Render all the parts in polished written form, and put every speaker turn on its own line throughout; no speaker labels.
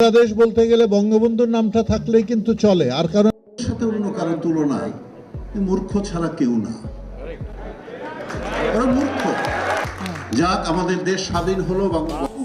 বাংলাদেশ বলতে গেলে বঙ্গবন্ধুর নামটা থাকলেই কিন্তু চলে, আর কারণ
সাথে অন্য কারো তুলনায় মূর্খ ছাড়া কেউ না, মূর্খ। যাক, আমাদের দেশ স্বাধীন হলো।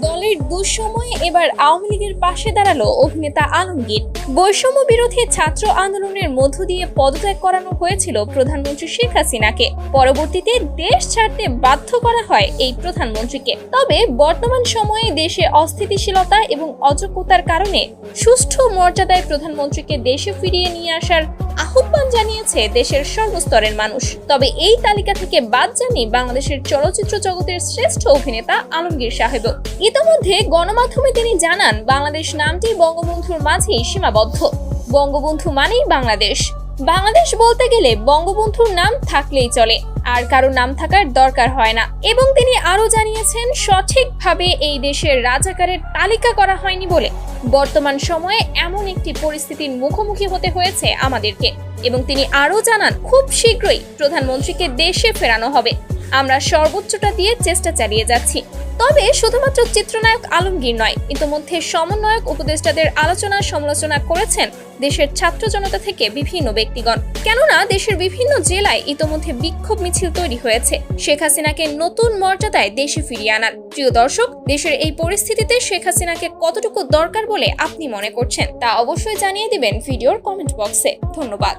দলের দুঃসময়ে এবার আওয়ামী লীগের পাশে দাঁড়ালো অভিনেতা আলমগীর। বৈষম্য বিরোধী ছাত্র আন্দোলনের মধ্য দিয়ে পদত্যাগ করানো হয়েছিল প্রধানমন্ত্রী শেখ হাসিনাকে। পরবর্তীতে দেশ ছাড়তে বাধ্য করা হয় এই প্রধানমন্ত্রীকে। তবে বর্তমান সময়ে দেশে অস্থিতিশীলতা এবং অযোগ্যতার কারণে সুষ্ঠু মর্যাদায় প্রধানমন্ত্রীকে দেশে ফিরিয়ে নিয়ে আসার আহ্বান জানিয়েছে দেশের সর্বস্তরের মানুষ। তবে এই তালিকা থেকে বাদ যাননি বাংলাদেশের চলচ্চিত্র জগতের শ্রেষ্ঠ অভিনেতা আলমগীর সাহেব। ইতোমধ্যে গণমাধ্যমে তিনি জানান, বাংলাদেশ নামটি বঙ্গবন্ধুর মাঝেই সীমাবদ্ধ। বঙ্গবন্ধু মানেই বাংলাদেশ। বাংলাদেশ বলতে গেলে বঙ্গবন্ধুর নাম থাকলেই চলে, আর কারো নাম থাকার দরকার হয় না। এবং তিনি আরো জানিয়েছেন, সঠিকভাবে এই দেশের রাজাকারের তালিকা করা হয়নি বলে বর্তমান সময়ে এমন একটি পরিস্থিতির মুখোমুখি হতে হয়েছে আমাদেরকে। এবং তিনি আরো জানান, খুব শীঘ্রই প্রধানমন্ত্রীকে দেশে ফেরানো হবে। আমরা সর্বোচ্চটা দিয়ে চেষ্টা চালিয়ে যাচ্ছি। তবে শুধুমাত্র চিত্রনায়ক আলমগীর নয়, ইতোমধ্যে সমন্বয়ক উপদেষ্টাদের আলোচনা সমালোচনা করেছেন দেশের ছাত্র জনতা থেকে বিভিন্ন ব্যক্তিগণ। কেননা দেশের বিভিন্ন জেলায় ইতোমধ্যে বিক্ষোভ মিছিল তৈরি হয়েছে শেখ হাসিনাকে নতুন মর্যাদায় দেশে ফিরিয়ে আনার। প্রিয় দর্শক, দেশের এই পরিস্থিতিতে শেখ হাসিনাকে কতটুকু দরকার বলে আপনি মনে করছেন তা অবশ্যই জানিয়ে দিবেন ভিডিওর কমেন্ট বক্সে। ধন্যবাদ।